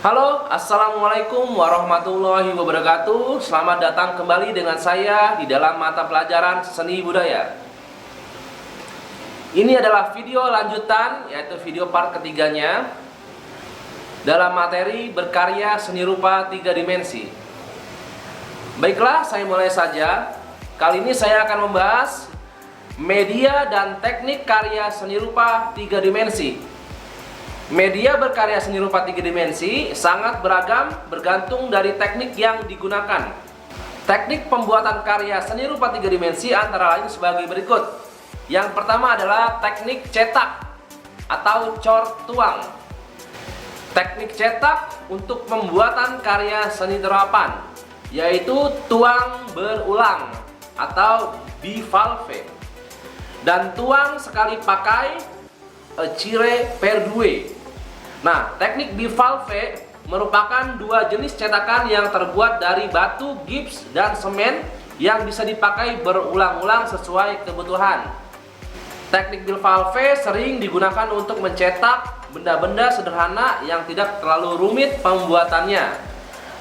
Halo, assalamualaikum warahmatullahi wabarakatuh. Selamat datang kembali dengan saya di dalam mata pelajaran seni budaya. Ini adalah video lanjutan, yaitu video part ketiganya dalam materi berkarya seni rupa 3 dimensi. Baiklah, saya mulai saja. Kali ini saya akan membahas media dan teknik karya seni rupa 3 dimensi. Media berkarya seni rupa 3 dimensi sangat beragam bergantung dari teknik yang digunakan. Teknik pembuatan karya seni rupa 3 dimensi antara lain sebagai berikut. Yang pertama adalah teknik cetak atau cor tuang. Teknik cetak untuk pembuatan karya seni terapan, yaitu tuang berulang atau bivalve, dan tuang sekali pakai cire per due. Nah, teknik bivalve merupakan dua jenis cetakan yang terbuat dari batu, gips, dan semen yang bisa dipakai berulang-ulang sesuai kebutuhan. Teknik bivalve sering digunakan untuk mencetak benda-benda sederhana yang tidak terlalu rumit pembuatannya.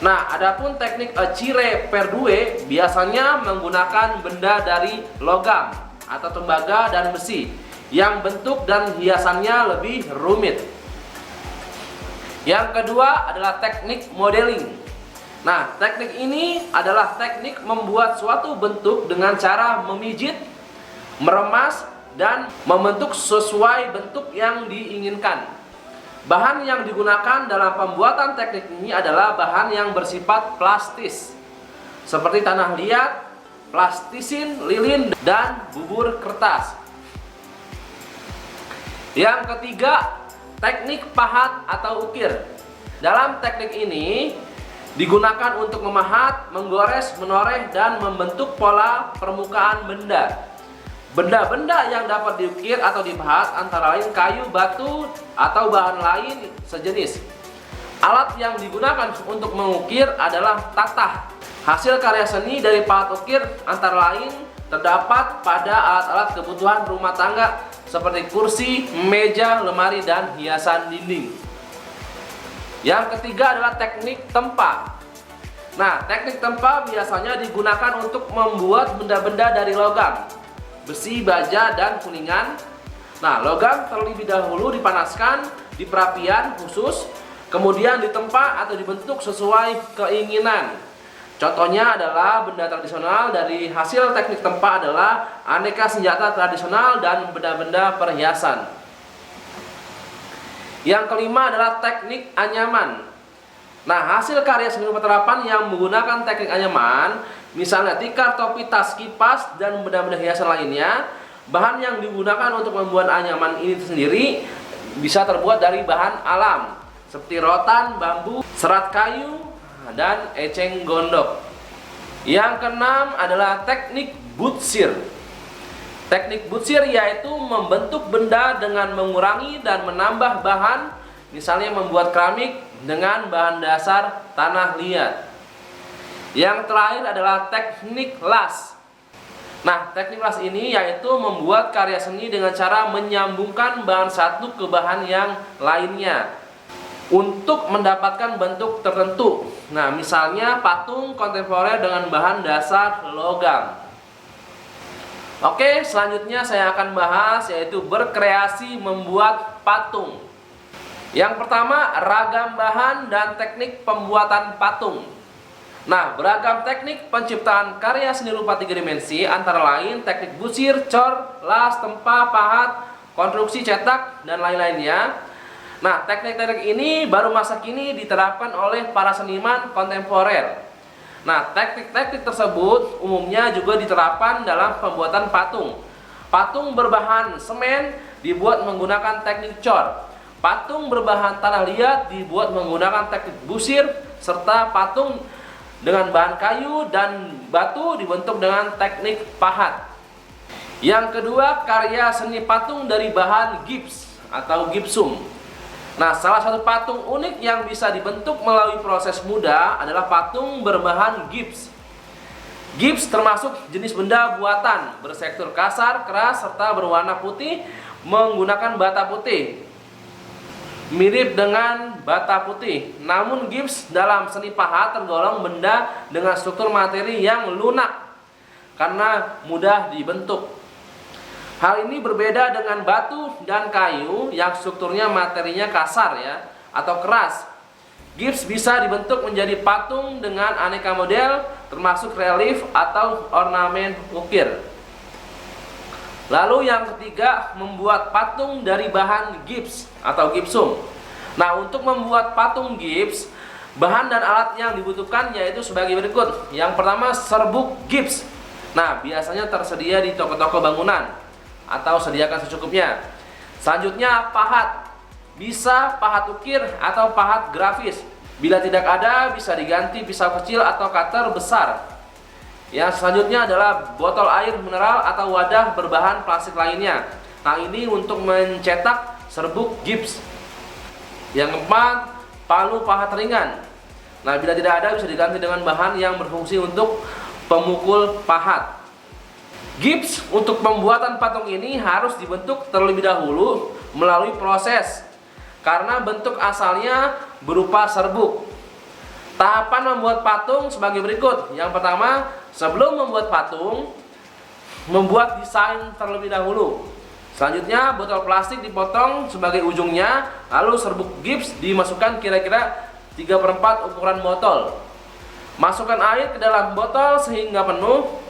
Nah, adapun teknik cire per due biasanya menggunakan benda dari logam atau tembaga dan besi yang bentuk dan hiasannya lebih rumit. Yang kedua adalah teknik modeling. Nah, teknik ini adalah teknik membuat suatu bentuk dengan cara memijit, meremas, dan membentuk sesuai bentuk yang diinginkan. Bahan yang digunakan dalam pembuatan teknik ini adalah bahan yang bersifat plastis, seperti tanah liat, plastisin, lilin, dan bubur kertas. Yang ketiga, teknik pahat atau ukir. Dalam teknik ini digunakan untuk memahat, menggores, menoreh, dan membentuk pola permukaan benda. Benda-benda yang dapat diukir atau dipahat antara lain kayu, batu, atau bahan lain sejenis. Alat yang digunakan untuk mengukir adalah tatah. Hasil karya seni dari pahat ukir antara lain terdapat pada alat-alat kebutuhan rumah tangga seperti kursi, meja, lemari, dan hiasan dinding. Yang ketiga adalah teknik tempa. Nah, teknik tempa biasanya digunakan untuk membuat benda-benda dari logam, besi, baja, dan kuningan. Nah, logam terlebih dahulu dipanaskan di perapian khusus, kemudian ditempa atau dibentuk sesuai keinginan. Contohnya adalah benda tradisional dari hasil teknik tempa adalah aneka senjata tradisional dan benda-benda perhiasan. Yang kelima adalah teknik anyaman. Nah, hasil karya seni rupa terapan yang menggunakan teknik anyaman, misalnya tikar, topi, tas, kipas, dan benda-benda hiasan lainnya, bahan yang digunakan untuk membuat anyaman ini sendiri bisa terbuat dari bahan alam, seperti rotan, bambu, serat kayu, dan eceng gondok. Yang keenam adalah teknik butsir. Teknik butsir yaitu membentuk benda dengan mengurangi dan menambah bahan, misalnya membuat keramik dengan bahan dasar tanah liat. Yang terakhir adalah teknik las. Nah, teknik las ini yaitu membuat karya seni dengan cara menyambungkan bahan satu ke bahan yang lainnya untuk mendapatkan bentuk tertentu. Nah, misalnya patung kontemporer dengan bahan dasar logam. Oke, selanjutnya saya akan bahas yaitu berkreasi membuat patung. Yang pertama, ragam bahan dan teknik pembuatan patung. Nah, beragam teknik penciptaan karya seni rupa 3 dimensi antara lain teknik butsir, cor, las, tempa, pahat, konstruksi, cetak, dan lain-lainnya. Nah, teknik-teknik ini baru masa kini diterapkan oleh para seniman kontemporer. Nah, teknik-teknik tersebut umumnya juga diterapkan dalam pembuatan patung. Patung berbahan semen dibuat menggunakan teknik cor. Patung berbahan tanah liat dibuat menggunakan teknik butsir, serta patung dengan bahan kayu dan batu dibentuk dengan teknik pahat. Yang kedua, karya seni patung dari bahan gips atau gipsum. Nah, salah satu patung unik yang bisa dibentuk melalui proses mudah adalah patung berbahan gips. Gips termasuk jenis benda buatan bertekstur kasar, keras, serta berwarna putih menggunakan bata putih. mirip dengan bata putih. Namun gips dalam seni pahat tergolong benda dengan struktur materi yang lunak karena mudah dibentuk. Hal ini berbeda dengan batu dan kayu yang strukturnya materinya kasar ya atau keras. Gips bisa dibentuk menjadi patung dengan aneka model termasuk relief atau ornamen ukir. Lalu yang ketiga, membuat patung dari bahan gips atau gipsum. Nah, untuk membuat patung gips, bahan dan alat yang dibutuhkan yaitu sebagai berikut. Yang pertama, serbuk gips. Nah, biasanya tersedia di toko-toko bangunan atau sediakan secukupnya. Selanjutnya, pahat. Bisa pahat ukir atau pahat grafis. Bila tidak ada, bisa diganti pisau kecil atau cutter besar. Yang selanjutnya adalah botol air mineral atau wadah berbahan plastik lainnya. Nah, ini untuk mencetak serbuk gips. Yang keempat, palu pahat ringan. Nah, bila tidak ada, bisa diganti dengan bahan yang berfungsi untuk pemukul pahat. Gips untuk pembuatan patung ini harus dibentuk terlebih dahulu melalui proses, karena bentuk asalnya berupa serbuk. Tahapan membuat patung sebagai berikut. Yang pertama, sebelum membuat patung, membuat desain terlebih dahulu. Selanjutnya, botol plastik dipotong sebagai ujungnya, lalu serbuk gips dimasukkan kira-kira 3/4 ukuran botol. Masukkan air ke dalam botol sehingga penuh.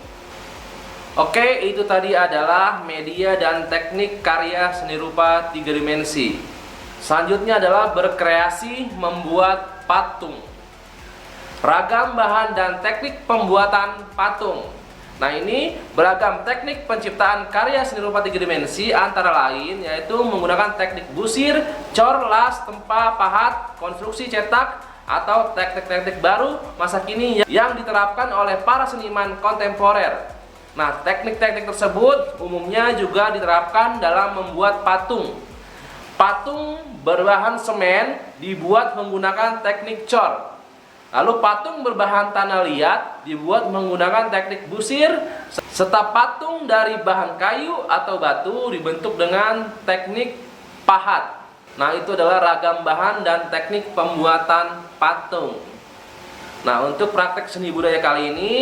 Oke, itu tadi adalah media dan teknik karya seni rupa 3 dimensi. Selanjutnya adalah berkreasi membuat patung. Ragam bahan dan teknik pembuatan patung. Nah, ini beragam teknik penciptaan karya seni rupa 3 dimensi antara lain yaitu menggunakan teknik busir, cor, las, tempa, pahat, konstruksi cetak atau teknik-teknik baru masa kini yang diterapkan oleh para seniman kontemporer. Nah, teknik-teknik tersebut umumnya juga diterapkan dalam membuat patung. Patung berbahan semen dibuat menggunakan teknik cor. Lalu patung berbahan tanah liat dibuat menggunakan teknik busir, serta patung dari bahan kayu atau batu dibentuk dengan teknik pahat. Nah, itu adalah ragam bahan dan teknik pembuatan patung. Nah, untuk praktek seni budaya kali ini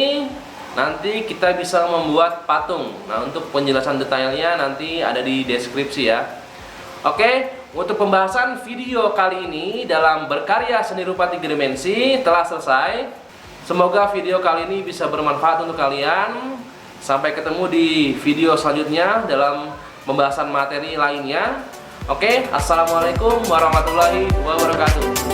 nanti kita bisa membuat patung. Nah, untuk penjelasan detailnya nanti ada di deskripsi ya. Oke, untuk pembahasan video kali ini dalam berkarya seni rupa 3 dimensi telah selesai. Semoga video kali ini bisa bermanfaat untuk kalian. Sampai ketemu di video selanjutnya dalam pembahasan materi lainnya. Oke, assalamualaikum warahmatullahi wabarakatuh.